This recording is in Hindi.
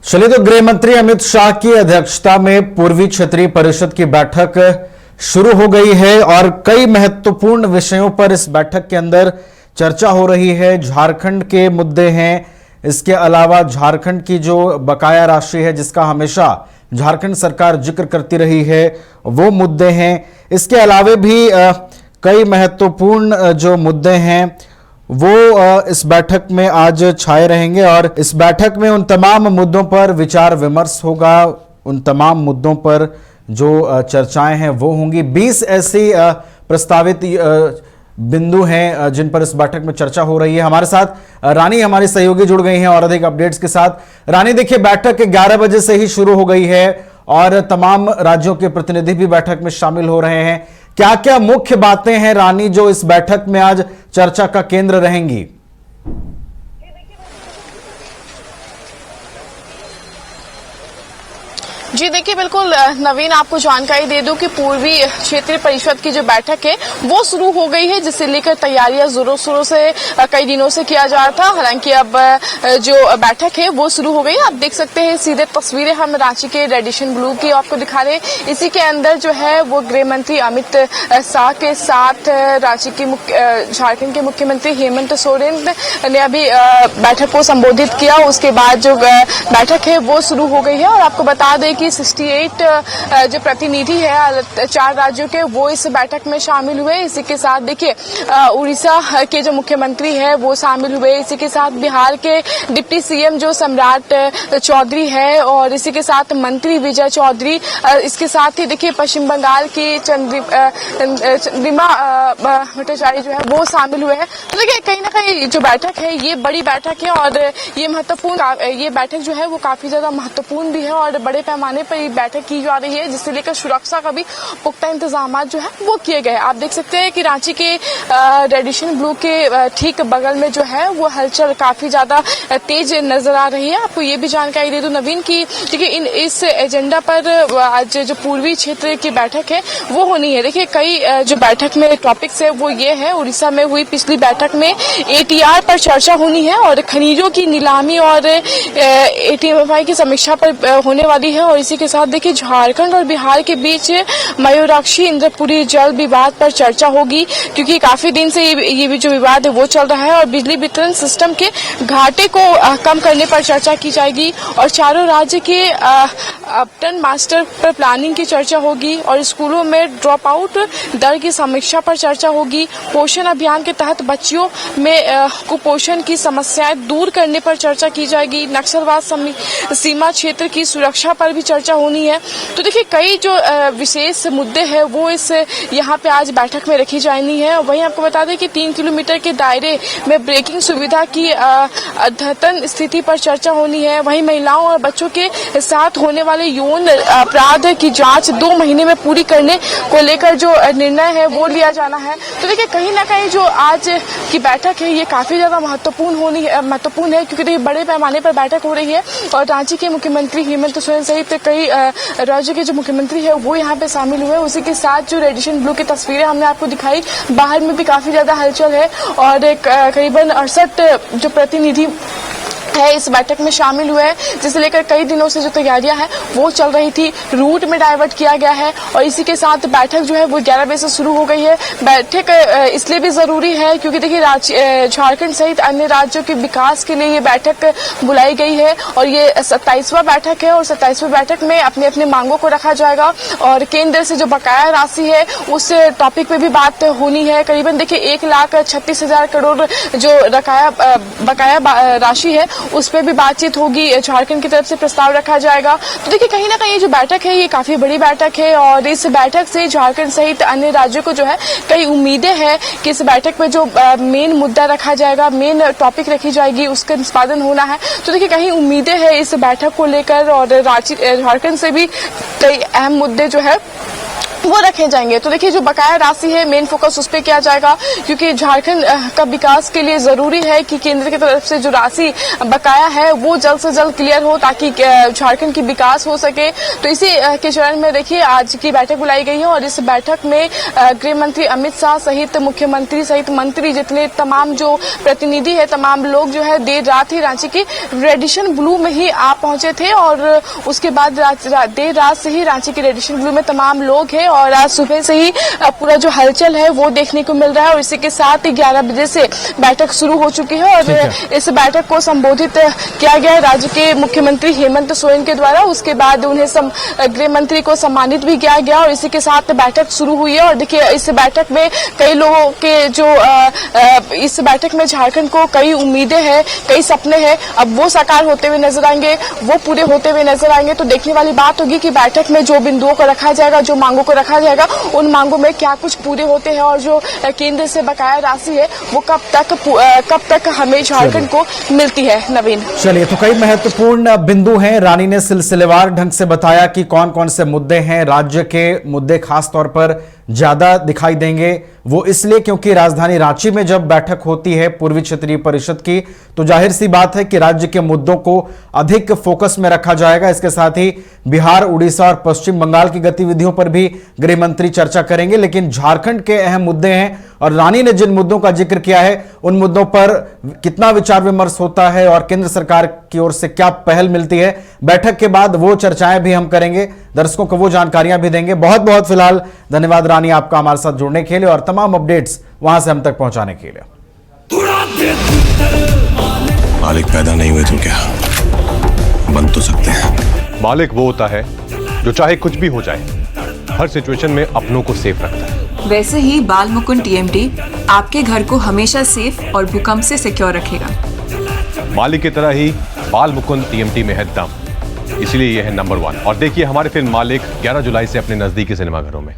चलिए तो गृह मंत्री अमित शाह की अध्यक्षता में पूर्वी क्षेत्रीय परिषद की बैठक शुरू हो गई है और कई महत्वपूर्ण विषयों पर इस बैठक के अंदर चर्चा हो रही है। झारखंड के मुद्दे हैं, इसके अलावा झारखंड की जो बकाया राशि है जिसका हमेशा झारखंड सरकार जिक्र करती रही है वो मुद्दे हैं। इसके अलावा भी कई महत्वपूर्ण जो मुद्दे हैं वो इस बैठक में आज छाए रहेंगे और इस बैठक में उन तमाम मुद्दों पर विचार विमर्श होगा। उन तमाम मुद्दों पर जो चर्चाएं हैं वो होंगी। 20 ऐसी प्रस्तावित बिंदु हैं जिन पर इस बैठक में चर्चा हो रही है। हमारे साथ रानी हमारी सहयोगी जुड़ गई हैं और अधिक अपडेट्स के साथ। रानी, देखिए बैठक 11 बजे से ही शुरू हो गई है और तमाम राज्यों के प्रतिनिधि भी बैठक में शामिल हो रहे हैं। क्या क्या मुख्य बातें हैं रानी जो इस बैठक में आज चर्चा का केंद्र रहेंगी? जी देखिए, बिल्कुल नवीन, आपको जानकारी दे दूं कि पूर्वी क्षेत्रीय परिषद की जो बैठक है वो शुरू हो गई है, जिससे लेकर तैयारियां जोरों शोरों से कई दिनों से किया जा रहा था। हालांकि अब जो बैठक है वो शुरू हो गई। आप देख सकते हैं सीधे तस्वीरें हम रांची के रेडिशन ब्लू की आपको दिखा रहे हैं। इसी के अंदर जो है वो गृह मंत्री अमित शाह के साथ रांची के झारखंड के मुख्यमंत्री हेमंत सोरेन ने अभी बैठक को संबोधित किया। उसके बाद जो बैठक है वो शुरू हो गई है और आपको बता दें कि 68 जो प्रतिनिधि है 4 राज्यों के वो इस बैठक में शामिल हुए। इसी के साथ देखिए उड़ीसा के जो मुख्यमंत्री है वो शामिल हुए। इसी के साथ बिहार के डिप्टी सीएम जो सम्राट चौधरी है और इसी के साथ मंत्री विजय चौधरी। इसके साथ ही देखिए पश्चिम बंगाल की चंद्रिमा भट्टाचार्य जो है वो शामिल हुए हैं। तो देखिए कहीं ना कहीं जो बैठक है ये बड़ी बैठक है और ये महत्वपूर्ण, ये बैठक जो है वो काफी ज्यादा महत्वपूर्ण भी है और बड़े पैमाने पर ये बैठक की जा रही है, जिससे लेकर सुरक्षा का भी पुख्ता इंतजाम जो है वो किए गए। आप देख सकते हैं कि रांची के रेडिशन ब्लू के ठीक बगल में जो है वो हलचल काफी ज्यादा तेज नजर आ रही है। आपको ये भी जानकारी दे दूं नवीन की देखिए इस एजेंडा पर आज जो पूर्वी क्षेत्र की बैठक है वो होनी है। देखिए कई जो बैठक में टॉपिक्स है वो ये है, उड़ीसा में हुई पिछली बैठक में ATR पर चर्चा होनी है और खनिजों की नीलामी और ATMFI की समीक्षा पर होने वाली है। और इसी के साथ देखिए झारखंड और बिहार के बीच मयूराक्षी इंद्रपुरी जल विवाद पर चर्चा होगी, क्योंकि काफी दिन से ये भी जो विवाद है वो चल रहा है। और बिजली वितरण सिस्टम के घाटे को कम करने पर चर्चा की जाएगी और चारों राज्य के अपटन मास्टर पर प्लानिंग की चर्चा होगी और स्कूलों में ड्रॉप आउट दर की समीक्षा पर चर्चा होगी। पोषण अभियान के तहत बच्चियों में कुपोषण की समस्याएं दूर करने पर चर्चा की जाएगी। नक्सलवाद सीमा क्षेत्र की सुरक्षा पर भी चर्चा होनी है। तो देखिए कई जो विशेष मुद्दे हैं वो इस यहाँ पे आज बैठक में रखी जानी है। वहीं आपको बता दें कि 3 किलोमीटर के दायरे में ब्रेकिंग सुविधा की अद्यतन स्थिति पर चर्चा होनी है। वहीं महिलाओं और बच्चों के साथ होने वाले यौन अपराध की जांच 2 महीने में पूरी करने को लेकर जो निर्णय है वो लिया जाना है। तो देखिए कहीं ना कहीं जो आज की बैठक है ये काफी ज्यादा महत्वपूर्ण है, क्योंकि देखिए बड़े पैमाने पर बैठक हो रही है और रांची के मुख्यमंत्री हेमंत सोरेन सहित कई राज्य के जो मुख्यमंत्री है वो यहाँ पे शामिल हुए। उसी के साथ जो रेडिशन ब्लू की तस्वीरें हमने आपको दिखाई, बाहर में भी काफी ज्यादा हलचल है और करीबन 68 जो प्रतिनिधि है इस बैठक में शामिल हुए हैं, जिसे लेकर कई दिनों से जो तैयारियां हैं वो चल रही थी। रूट में डाइवर्ट किया गया है और इसी के साथ बैठक जो है वो 11 बजे से शुरू हो गई है। बैठक इसलिए भी जरूरी है क्योंकि देखिए झारखंड सहित अन्य राज्यों के विकास के लिए ये बैठक बुलाई गई है और ये 27वां बैठक है और 27वें बैठक में अपनी अपनी मांगों को रखा जाएगा और केंद्र से जो बकाया राशि है उस टॉपिक पे भी बात होनी है। करीबन देखिए 1,36,000 करोड़ जो बकाया राशि है उस पर भी बातचीत होगी। झारखंड की तरफ से प्रस्ताव रखा जाएगा। तो देखिए कहीं ना कहीं जो बैठक है ये काफी बड़ी बैठक है और इस बैठक से झारखंड सहित अन्य राज्यों को जो है कई उम्मीदें हैं कि इस बैठक में जो मेन मुद्दा रखा जाएगा, मेन टॉपिक रखी जाएगी, उसका निष्पादन होना है। तो देखिए कहीं उम्मीदें हैं इस बैठक को लेकर और झारखंड से भी कई अहम मुद्दे जो है वो रखे जाएंगे। तो देखिए जो बकाया राशि है मेन फोकस उस पर किया जाएगा, क्योंकि झारखंड का विकास के लिए जरूरी है कि केंद्र की तरफ से जो राशि बकाया है वो जल्द से जल्द क्लियर हो, ताकि झारखंड की विकास हो सके। तो इसी के चरण में देखिए आज की बैठक बुलाई गई है और इस बैठक में गृह मंत्री अमित शाह सहित मुख्यमंत्री सहित मंत्री जितने तमाम जो प्रतिनिधि है, तमाम लोग जो है देर रात ही रांची के रेडिशन ब्लू में ही आ पहुंचे थे और उसके बाद देर रात से ही रांची के रेडिशन ब्लू में तमाम लोग हैं और आज सुबह से ही पूरा जो हलचल है वो देखने को मिल रहा है। और इसी के साथ ही 11 बजे से बैठक शुरू हो चुकी है और इस बैठक को संबोधित किया गया है राज्य के मुख्यमंत्री हेमंत सोरेन के द्वारा। उसके बाद उन्हें गृह मंत्री को सम्मानित भी किया गया और इसी के साथ बैठक शुरू हुई है। और देखिए इस बैठक में कई लोगों के जो इस बैठक में झारखंड को कई उम्मीदें हैं, कई सपने हैं, अब वो साकार होते हुए नजर आएंगे, वो पूरे होते हुए नजर आएंगे। तो देखने वाली बात होगी कि बैठक में जो बिंदुओं को रखा जाएगा, जो मांगों को रखा जाएगा, उन मांगों में क्या कुछ पूरे होते हैं और जो केंद्र से बकाया राशि है वो कब तक हमें झारखंड को मिलती है। नवीन, चलिए, तो कई महत्वपूर्ण बिंदु हैं। रानी ने सिलसिलेवार ढंग से बताया कि कौन कौन से मुद्दे हैं। राज्य के मुद्दे खास तौर पर ज्यादा दिखाई देंगे, वो इसलिए क्योंकि राजधानी रांची में जब बैठक होती है पूर्वी क्षेत्रीय परिषद की, तो जाहिर सी बात है कि राज्य के मुद्दों को अधिक फोकस में रखा जाएगा। इसके साथ ही बिहार, उड़ीसा और पश्चिम बंगाल की गतिविधियों पर भी गृह मंत्री चर्चा करेंगे। लेकिन झारखंड के अहम मुद्दे हैं और रानी ने जिन मुद्दों का जिक्र किया है उन मुद्दों पर कितना विचार विमर्श होता है और केंद्र सरकार की ओर से क्या पहल मिलती है, बैठक के बाद वो चर्चाएं भी हम करेंगे, दर्शकों को वो जानकारियां भी देंगे। बहुत बहुत फिलहाल धन्यवाद रानी आपका हमारे साथ जुड़ने के लिए और तमाम अपडेट्स वहां से हम तक पहुंचाने के लिए। मालिक पैदा नहीं हुए तो क्या बन तो सकते हैं। मालिक वो होता है जो चाहे कुछ भी हो जाए हर सिचुएशन में अपनों को सेफ रखता है। वैसे ही बाल मुकुंद टीएमटी आपके घर को हमेशा सेफ और भूकंप से सिक्योर रखेगा। मालिक की तरह ही बाल मुकुंद टीएमटी में है दम, इसलिए यह है नंबर 1। और देखिए हमारे फिल्म मालिक 11 जुलाई से अपने नजदीकी सिनेमाघरों में।